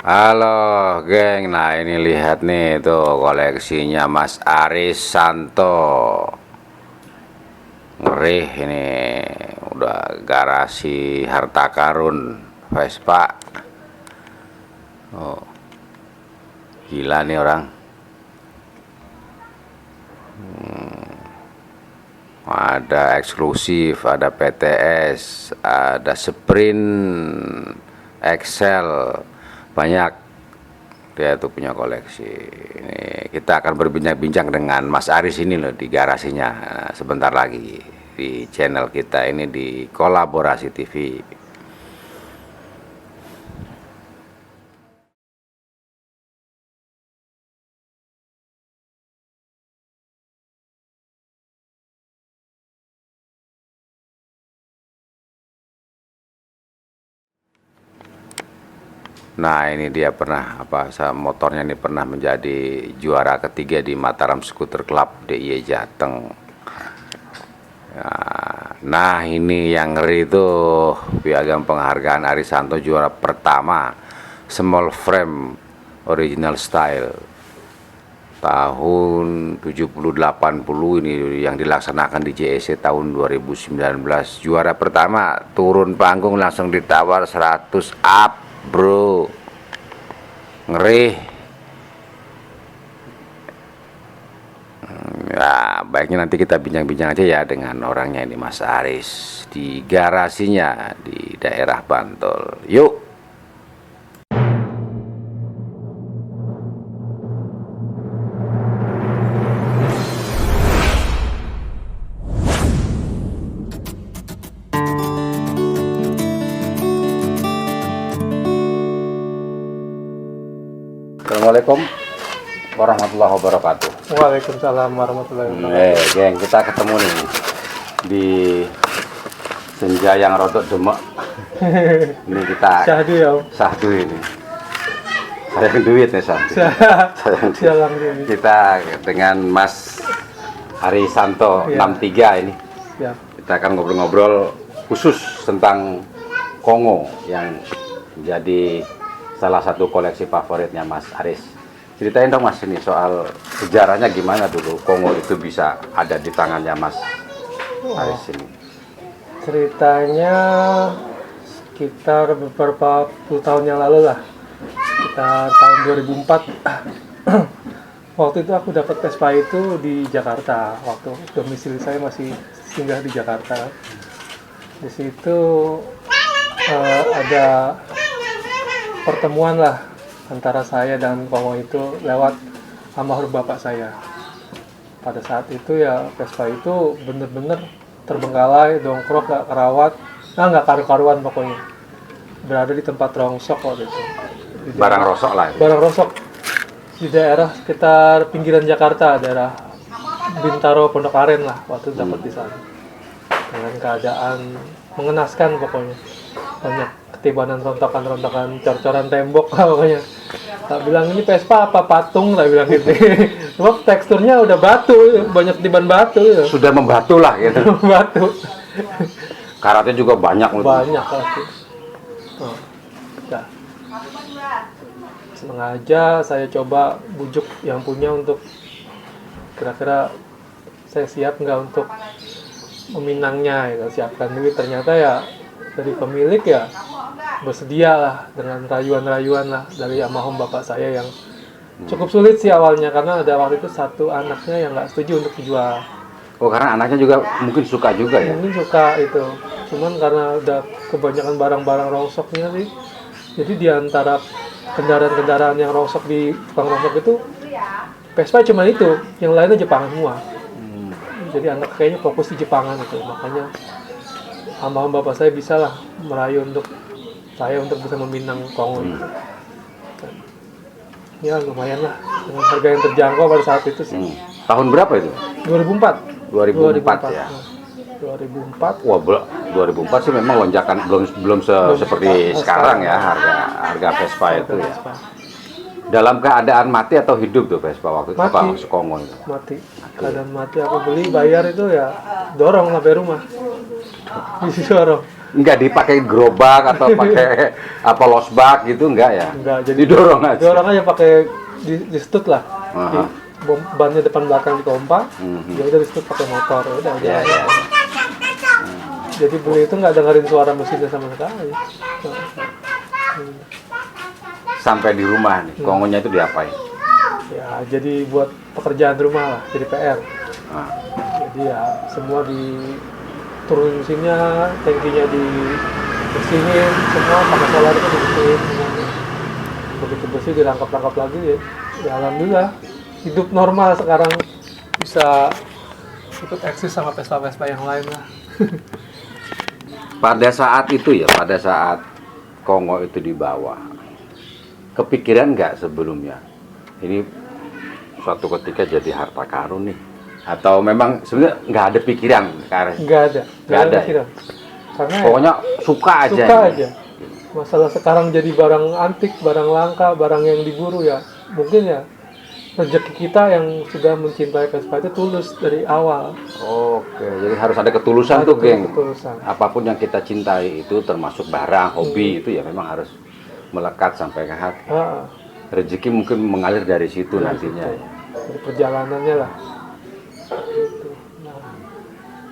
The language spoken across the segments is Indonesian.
Halo geng, nah ini lihat nih tuh koleksinya Mas Aris Santo. Ngerih ini, udah garasi harta karun Vespa. Oh, gila nih orang. Ada eksklusif, ada PTS, ada Sprint, Excel, banyak. Dia tuh punya koleksi. Ini kita akan berbincang-bincang dengan Mas Aris ini loh di garasinya sebentar lagi di channel kita ini di Kolaborasi TV. Nah ini dia pernah motornya ini pernah menjadi juara ketiga di Mataram Scooter Club DIY Jateng. Nah ini yang ngeri tuh piagam penghargaan Aris Santo juara pertama small frame original style tahun 70-80 ini yang dilaksanakan di JEC tahun 2019. Juara pertama turun panggung langsung ditawar 100 up bro, ngeri. Ya baiknya nanti kita bincang-bincang aja ya dengan orangnya ini Mas Aris di garasinya di daerah Bantul. Yuk. Assalamualaikum warahmatullahi wabarakatuh. Waalaikumsalam warahmatullahi wabarakatuh. Geng, kita ketemu nih di senja yang rodok demek. Ini kita Syahdu ya. sahdu ini. Sayang duit nih sahdu. Sayang duit. Kita dengan Mas Aris Santo Ya. 63 ini. Siap. Kita akan ngobrol-ngobrol khusus tentang Kongo yang menjadi salah satu koleksi favoritnya Mas Aris. Ceritain dong Mas ini soal sejarahnya gimana dulu Kongo itu bisa ada di tangannya Mas Aris ini. Ceritanya sekitar beberapa puluh tahun yang lalu lah. Sekitar tahun 2004. Waktu itu aku dapat Vespa itu di Jakarta. Waktu domisili saya masih singgah di Jakarta. Di situ ada pertemuan lah antara saya dan Kongo itu lewat almarhum bapak saya. Pada saat itu ya Vespa itu bener-bener terbengkalai, dongkrok, gak kerawat, nggak karu-karuan pokoknya. Berada di tempat rongsok waktu itu. Barang rosok lah. Barang rosok di daerah sekitar pinggiran Jakarta, daerah Bintaro, Pondok Aren lah waktu itu dapat di sana. Dengan keadaan mengenaskan pokoknya. Banyak ketibanan rontokan-rontokan, cor-coran tembok pokoknya. Tak bilang ini Vespa apa patung, tak bilang gitu. Sebab teksturnya udah batu, banyak ketiban batu ya. Sudah membatu lah gitu. Batu. Karatnya juga banyak. Banyak pasti. Oh, ya. Sengaja saya coba bujuk yang punya untuk kira-kira saya siap nggak untuk meminangnya, ya, siapkan duit. Ternyata ya dari pemilik ya bersedia lah dengan rayuan-rayuan lah dari almarhum bapak saya yang cukup sulit sih awalnya karena ada waktu itu satu anaknya yang nggak setuju untuk dijual. Oh karena anaknya juga mungkin suka juga ya? Mungkin suka itu, cuman karena udah kebanyakan barang-barang rongsoknya sih, jadi di antara kendaraan-kendaraan yang rongsok di tukang rongsok itu Vespa cuma itu, yang lainnya Jepangan semua. Jadi anak kayaknya fokus di Jepangan itu, makanya almarhum bapak saya bisa lah merayu untuk saya untuk bisa meminang Kongo itu. Ya lumayan lah dengan harga yang terjangkau pada saat itu sih. Tahun berapa itu? 2004 ya. 2004. Wah, 2004 sih memang lonjakan belum seperti sekarang ya harga Vespa itu ya. Dalam keadaan mati atau hidup tuh Vespa waktu itu apa Kongo itu? Mati. Keadaan mati, aku beli bayar itu ya dorong sampai rumah. Dorong. Nggak dipakai gerobak atau pakai apa losbak gitu enggak ya? Enggak, jadi Didorong aja. dorong aja pakai di stut lah. Aha. Bannya depan belakang dikompak, Mhm. ya udah di stut pakai motor, ya udah. Ya, ya. Jadi beli itu nggak dengerin suara mesinnya sama sekali. Sampai di rumah nih, kongonya itu diapain? Ya, jadi buat pekerjaan rumah lah, jadi PR. Nah, Jadi ya semua diturunin mesinnya, tangkinya dibersihin, semua pakai solar itu dibersihin semuanya. Begitu bersih dirangkap-rangkap lagi ya alhamdulillah hidup normal sekarang, bisa ikut eksis sama Vespa-Vespa yang lain lah. pada saat itu ya, pada saat Kongo itu dibawa, kepikiran nggak sebelumnya ini suatu ketika jadi harta karun nih? Atau memang sebenarnya nggak ada pikiran ke arah Nggak ada ya? karena Pokoknya suka aja. suka ini. aja. Masalah sekarang jadi barang antik, barang langka, barang yang diburu ya mungkin ya rezeki kita yang sudah mencintai Vespa itu tulus dari awal. Oke, jadi harus ada ketulusan Ada tuh, geng. ketulusan. Apapun yang kita cintai itu termasuk barang, hobi itu ya memang harus melekat sampai ke hati. Ah, Rezeki mungkin mengalir dari situ dari nantinya. situ. Dari perjalanannya lah. Gitu. Nah,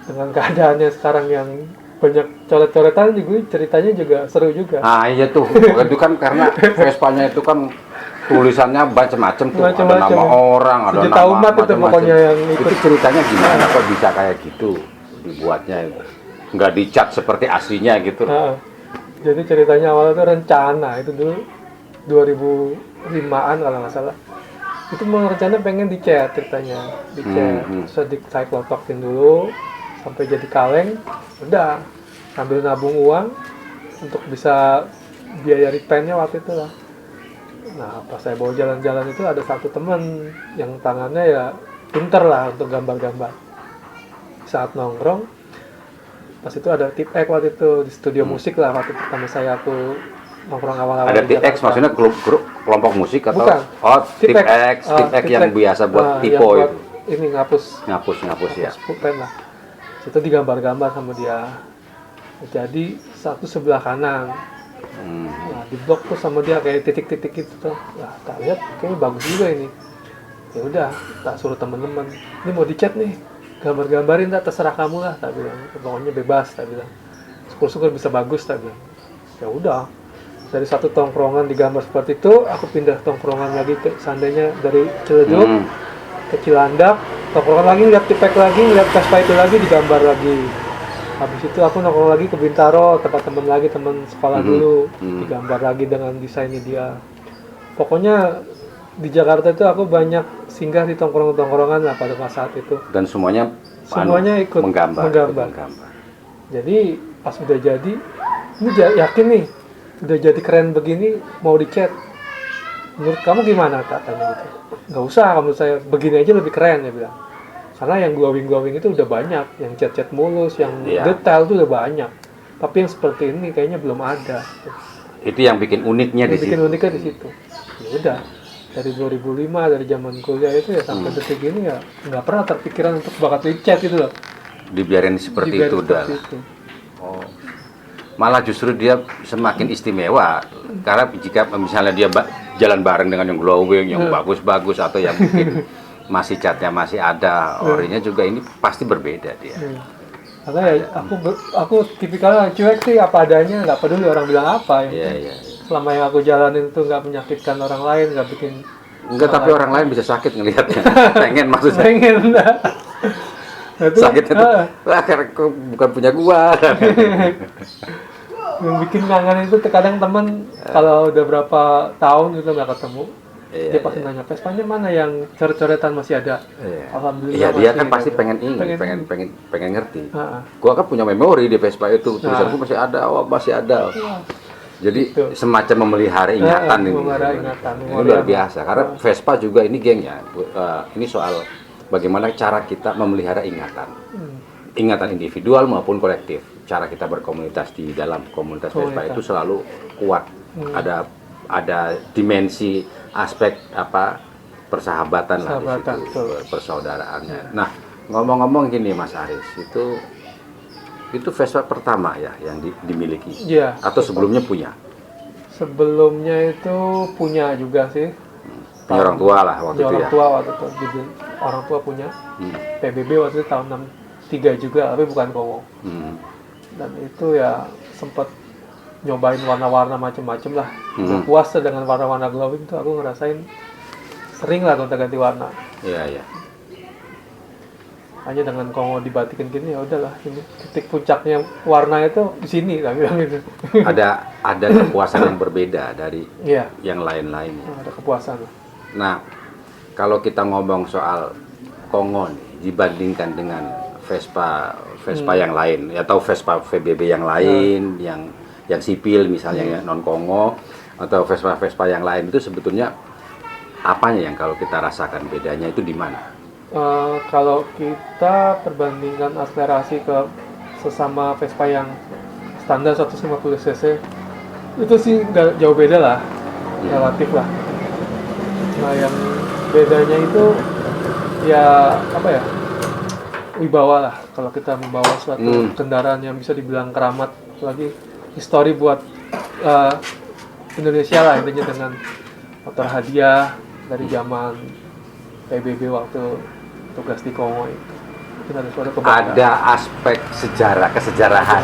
dengan keadaannya sekarang yang banyak coret-coretan juga, ceritanya juga seru juga. Ah iya tuh, itu kan karena Vespanya itu kan tulisannya macam-macam tuh, ada Macam-macam. nama orang, ada Sejuta nama umat itu macam-macam. pokoknya yang Itu ikut. ceritanya gimana kok bisa kayak gitu dibuatnya itu? Nggak dicat seperti aslinya gitu. Nah, jadi ceritanya awalnya itu rencana itu dulu 2005-an kalau nggak salah. Itu mau rencana pengen dicat ceritanya, dicat, terus saya klotokin dulu sampai jadi kaleng, udah sambil nabung uang untuk bisa biaya repaintnya waktu itu lah. Nah pas saya bawa jalan-jalan itu ada satu teman yang tangannya ya pinter lah untuk gambar-gambar. Saat nongkrong, pas itu ada tip X waktu itu di studio musik lah waktu pertama saya tuh nongkrong awal-awal. Ada di tip X Jakarta. maksudnya grup kelompok musik atau Bukan. oh tip Tip X. X, tip X Tip yang X. biasa buat Yang typo buat itu. ini ngapus Ngapus ya. pulpen lah. Situ digambar-gambar sama dia. Jadi satu sebelah kanan. Nah, di blok tuh sama dia kayak titik-titik itu tuh. Nah, tak lihat kayaknya bagus juga ini. Ya udah, tak suruh teman-teman. Ini mau dicat nih. Gambar-gambarin tak terserah kamu lah, tak bilang. Pokoknya bebas, tak bilang. Syukur-syukur bisa bagus, tak bilang. Ya udah. Dari satu tongkrongan digambar seperti itu, aku pindah tongkrongan lagi ke seandainya dari Ciledug ke Cilandak, tongkrongan lagi, lihat tipek lagi, lihat Vespa itu lagi, digambar lagi. Habis itu aku nongkrong lagi ke Bintaro, tempat teman lagi, teman sekolah dulu, digambar lagi dengan desainnya dia. Pokoknya di Jakarta itu aku banyak singgah di tongkrongan-tongkrongan lah pada saat itu. Dan semuanya Ikut menggambar. Jadi pas udah jadi, ini yakin nih, udah jadi keren begini, mau dicat. Menurut kamu gimana, katanya gitu? Nggak usah, menurut saya begini aja lebih keren, ya bilang. Karena yang glowing itu udah banyak, yang cat-cat mulus, yang detail itu udah banyak. Tapi yang seperti ini kayaknya belum ada. Itu yang bikin uniknya di situ. Bikin uniknya di situ. Ya udah, dari 2005 dari zaman kuliah itu ya sampai detik ini ya nggak pernah terpikiran untuk bakat dicat itu loh. Dibiarin seperti Dibiarin itu udah. seperti itu. Oh. Malah justru dia semakin istimewa karena jika misalnya dia jalan bareng dengan yang glowing, yang bagus-bagus atau yang mungkin masih catnya masih ada, orinya juga ini pasti berbeda dia. Karena ya aku tipikal cuek sih apa adanya, nggak peduli orang bilang apa ya. Iya. Selama yang aku jalanin itu nggak menyakitkan orang lain, nggak bikin. Enggak, tapi orang lain bisa sakit ngelihatnya. Pengen maksudnya. Pengen. Nah, itu, Sakit itu. Wah, karena bukan punya gua. Yang bikin kangen itu terkadang teman kalau udah berapa tahun gitu nggak ketemu, dia pasti nanya Vespanya mana yang coret-coretan masih ada. Alhamdulillah. Iya, dia kan masih, pasti gitu. pengen ngerti. Gua kan punya memori di Vespa itu, tulisanku masih ada, masih ada. Jadi semacam memelihara ingatan ini. Ini luar biasa karena Vespa juga ini geng ya. Ini soal bagaimana cara kita memelihara ingatan. Ingatan individual maupun kolektif. Cara kita berkomunitas di dalam komunitas Vespa itu selalu kuat. Ada dimensi aspek persahabatan lah di situ, persaudaraannya. Nah, ngomong-ngomong gini Mas Aris, itu Itu Vespa pertama ya yang dimiliki? Iya. Atau sebelumnya punya? Sebelumnya itu punya juga sih. Punya orang tua lah waktu itu orang ya? tua waktu itu. Jadi, orang tua punya. PBB waktu itu tahun 63 juga, tapi bukan Kongo. Dan itu ya sempat nyobain warna-warna macem-macem lah. Udah puas dengan warna-warna glowing tuh, aku ngerasain sering lah gonta-ganti warna. Iya, iya. Hanya dengan Kongo dibatikin gini, ya udahlah, ini titik puncaknya warna itu di sini lah bilang gitu. Ada kepuasan yang berbeda dari Iya, yang lain-lain. ada kepuasan. Nah, kalau kita ngomong soal Kongo nih, dibandingkan dengan Vespa yang lain, atau Vespa VBB yang lain, yang sipil misalnya ya, non Kongo, atau Vespa yang lain, itu sebetulnya apanya yang kalau kita rasakan bedanya itu di mana? Kalau kita perbandingkan akselerasi ke sesama Vespa yang standar 150 cc, itu sih nggak jauh beda lah, relatif lah. Nah, yang bedanya itu ya apa ya, wibawa lah. Kalau kita membawa suatu kendaraan yang bisa dibilang keramat, lagi histori buat Indonesia lah intinya, dengan motor hadiah dari zaman PBB waktu tugas di Kongo itu. Mungkin ada suatu kebanggaan. Ada aspek kesejarahan.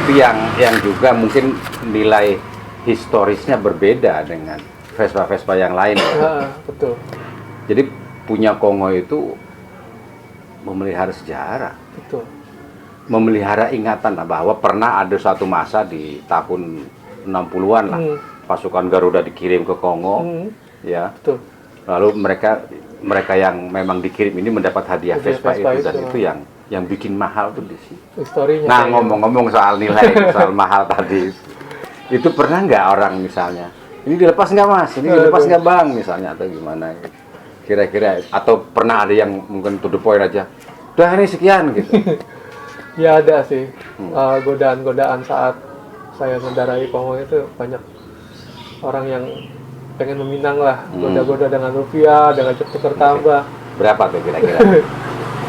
Itu yang juga mungkin nilai historisnya berbeda dengan Vespa yang lain. Betul. Jadi punya Kongo itu memelihara sejarah. Betul. Memelihara ingatan bahwa pernah ada suatu masa di tahun 60-an lah, pasukan Garuda dikirim ke Kongo, ya. Betul. Lalu mereka yang memang dikirim ini mendapat hadiah Vespa itu, dan itu yang bikin mahal tuh di sini. Historinya. Nah, ngomong-ngomong soal nilai, soal mahal tadi, itu pernah nggak orang misalnya, ini dilepas nggak mas, ini dilepas nggak bang, misalnya, atau gimana? Kira-kira, atau pernah ada yang mungkin to the point aja, udah ini sekian gitu. Ya ada sih, godaan-godaan saat saya mengendarai Kongo itu banyak orang yang pengen meminang lah, goda-goda dengan rupiah, dengan tukar tambah. Berapa tuh kira-kira?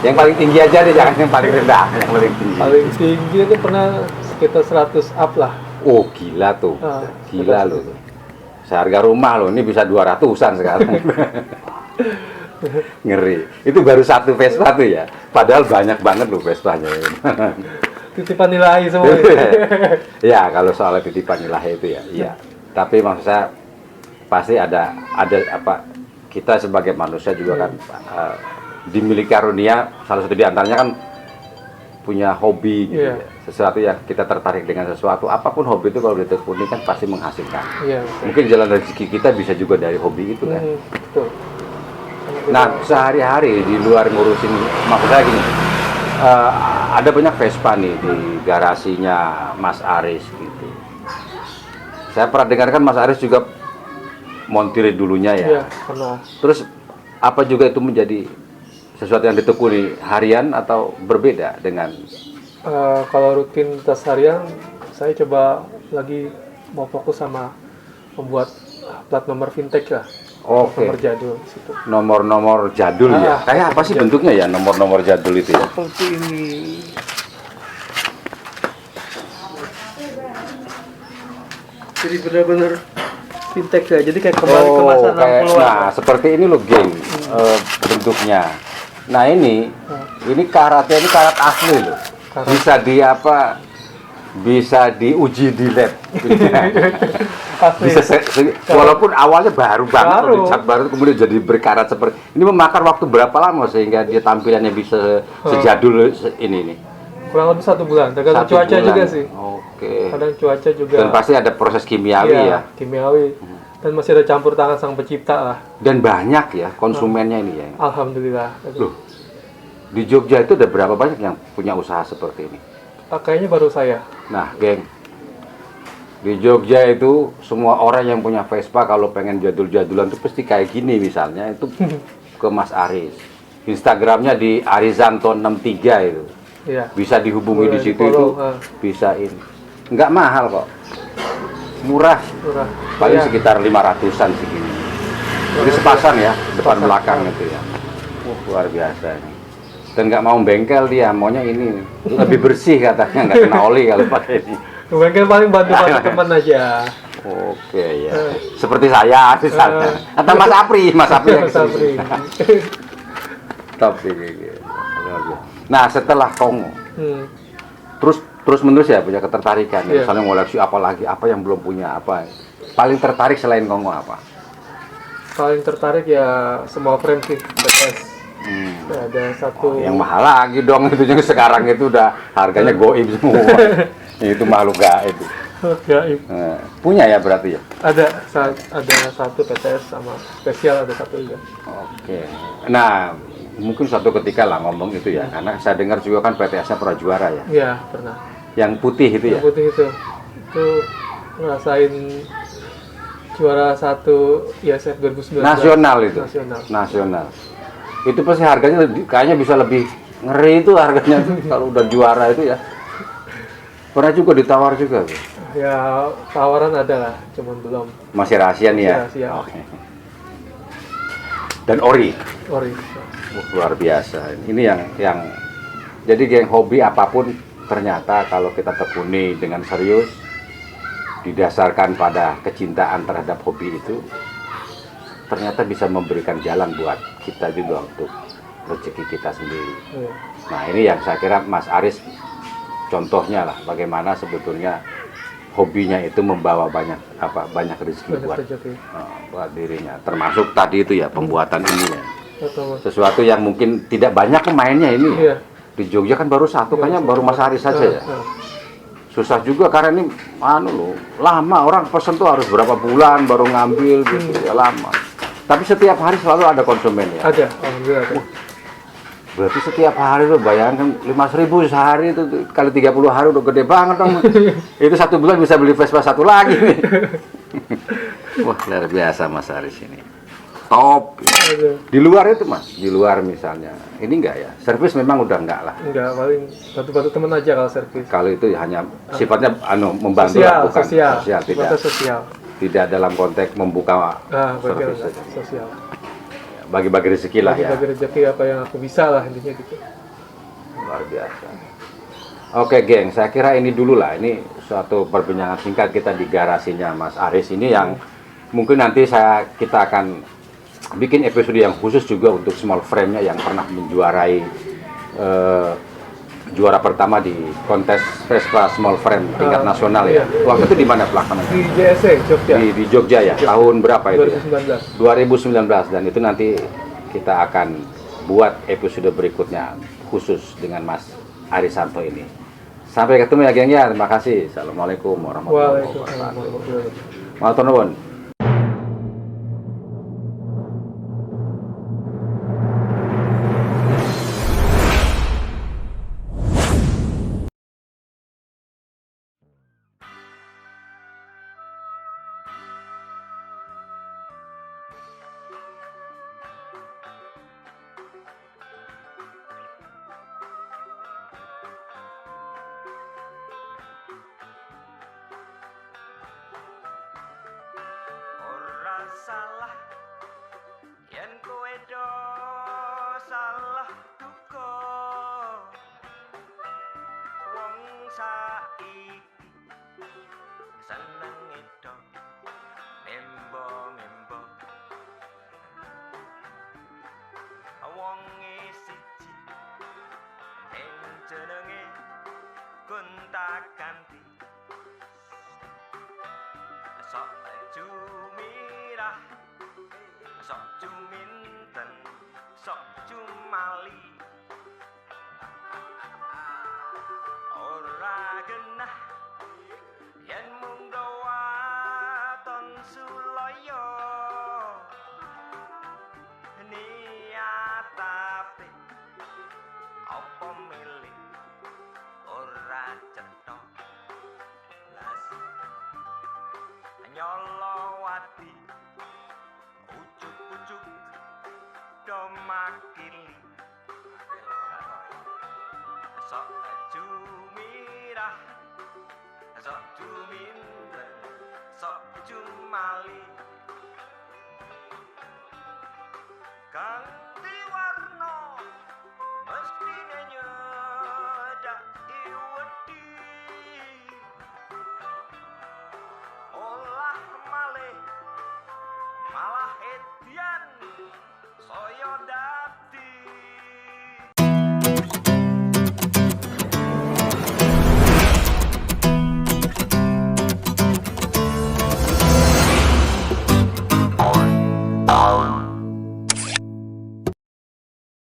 Yang paling tinggi aja deh, jangan yang paling rendah, yang paling tinggi. Paling tinggi itu pernah sekitar 100 up lah. Oh gila tuh, gila loh. Seharga rumah loh, ini bisa 200-an sekarang. Ngeri. Itu baru satu Vespa tuh ya, padahal banyak banget loh Vespanya. Titipan ilahi semua. Ya kalau soal titipan ilahi itu ya, iya. Tapi maksud saya pasti ada apa, kita sebagai manusia juga kan dimiliki karunia, salah satu di antaranya kan punya hobi gitu, sesuatu yang kita tertarik dengan sesuatu, apapun hobi itu kalau ditekuni kan pasti menghasilkan. Mungkin jalan rezeki kita bisa juga dari hobi itu kan. Betul. Nah, sehari-hari di luar ngurusin, maksud saya gini, ada banyak Vespa nih di garasinya Mas Aris gitu. Saya pernah dengarkan Mas Aris juga montir dulunya ya. Iya, pernah. Terus apa juga itu menjadi sesuatu yang ditekuni harian atau berbeda dengan? Kalau rutinitas harian, saya coba lagi mau fokus sama membuat plat nomor vintage lah. Oke. Nomor jadul situ. Nomor-nomor jadul ya. Kayak apa sih bentuknya ya nomor-nomor jadul itu ya? Seperti ini. Jadi benar-benar vintage ya. Jadi kayak kembali ke masa 60-an. Nah, seperti ini loh, geng. Bentuknya. Nah, ini karatnya, ini karat asli loh. Bisa bisa diuji di lab. Bisa walaupun awalnya baru banget, cat baru, kemudian jadi berkarat seperti ini. Memakan waktu berapa lama sehingga dia tampilannya bisa sejadul ini nih? Kurang lebih 1 bulan, tergantung cuaca juga sih. Oke. Kadang cuaca juga. Dan pasti ada proses kimiawi ya. Kimiawi. Dan masih ada campur tangan sang pencipta lah. Dan banyak ya konsumennya ini ya. Alhamdulillah. Loh, di Jogja itu ada berapa banyak yang punya usaha seperti ini? Kayaknya baru saya. Nah, geng, di Jogja itu semua orang yang punya Vespa kalau pengen jadul-jadulan tuh pasti kayak gini misalnya, itu ke Mas Aris. Instagramnya di Arizanto 63 itu. Iya. Bisa dihubungi di situ itu, bisa ini. Nggak mahal kok. Murah. Paling sekitar 500-an segini. Jadi sepasang ya, depan belakang itu ya. Luar biasa ini. Dan nggak mau bengkel dia, maunya ini lebih bersih katanya, nggak kena oli kalau pakai ini. Bengkel paling bantu-bantu teman aja. Oke ya, seperti saya misalnya. Atau Mas Apri yang Mas kesini. Apri. Tapi gitu. Nah setelah Kongo, terus menerus ya punya ketertarikan. Iya. Misalnya ngoleksi apa lagi, apa yang belum punya, apa paling tertarik selain Kongo apa? Paling tertarik ya small frame sih, PTS. Ada satu Yang mahal lagi dong itu, yang sekarang itu udah harganya goib semua. Itu makhluk gaib. gaib. Nah, punya ya berarti ya? Ada satu PTS sama spesial, ada satu juga. Oke. Nah, mungkin suatu ketika lah ngomong itu ya, karena saya dengar juga kan PTS-nya pernah juara ya. Iya, pernah. Yang putih itu ya? Yang putih itu ngerasain juara 1 ISF 2019. Nasional itu? Nasional. Itu pasti harganya kayaknya bisa lebih ngeri itu harganya tuh kalau udah juara itu ya. Pernah juga ditawar juga tuh. Ya, tawaran ada lah, cuman belum. Masih rahasia nih ya? Rahasia. Oke. Dan ori? Ori. Luar biasa. Ini yang jadi geng hobi apapun ternyata kalau kita tekuni dengan serius, didasarkan pada kecintaan terhadap hobi itu, ternyata bisa memberikan jalan buat kita juga untuk rezeki kita sendiri. Nah ini yang saya kira Mas Aris contohnya lah, bagaimana sebetulnya hobinya itu membawa banyak rezeki buat dirinya, termasuk tadi itu ya pembuatan ini ya, sesuatu yang mungkin tidak banyak pemainnya ini. Di Jogja kan baru satu, kayaknya baru Mas Aris saja ya. Susah juga karena ini lama, orang pesen tuh harus berapa bulan baru ngambil gitu ya, lama. Tapi setiap hari selalu ada konsumen ya. Ada, alhamdulillah ada. Berarti setiap hari tuh bayangkan 5.000 sehari itu kali 30 hari udah gede banget dong. Itu 1 bulan bisa beli Vespa 1 lagi nih. Wah luar biasa Mas Aris ini. Top. Di luar itu Mas, di luar misalnya, ini enggak ya? Servis memang udah enggak lah. Enggak, paling bantu-bantu teman aja kalau servis. Kalau itu ya hanya sifatnya membantu lah, bukan sosial, tidak. Sosial. Tidak dalam konteks membuka servis saja. Sosial. Bagi-bagi rezeki lah ya. Bagi-bagi rezeki apa yang aku bisa lah intinya gitu. Luar biasa. Oke geng, saya kira ini dulu lah. Ini suatu perbincangan singkat kita di garasinya Mas Aris ini yang mungkin nanti kita akan bikin episode yang khusus juga untuk small frame-nya yang pernah menjuarai juara pertama di kontes Vespa small frame tingkat nasional ya. Waktu itu di mana pelaksananya? Di JSE, Jogja. Di Jogja ya. Tahun berapa itu? 2019. 2019, dan itu nanti kita akan buat episode berikutnya khusus dengan Mas Arisanto ini. Sampai ketemu ya geng ya. Terima kasih. Assalamualaikum warahmatullahi wabarakatuh. Matur nuwun. Salah yen kowe do salah duka wong saiki seneng itu membo wong siji ning jenenge gonta-ganti sok jumirah, sok juminten, sok jumali. Ora genah yen mung waton sulaya. Niat apik apa milih ora cetha. Nyolowati ujuk-ujuk do makili sok jumirah sok juminten sok jumali ganti warna mesti malah edian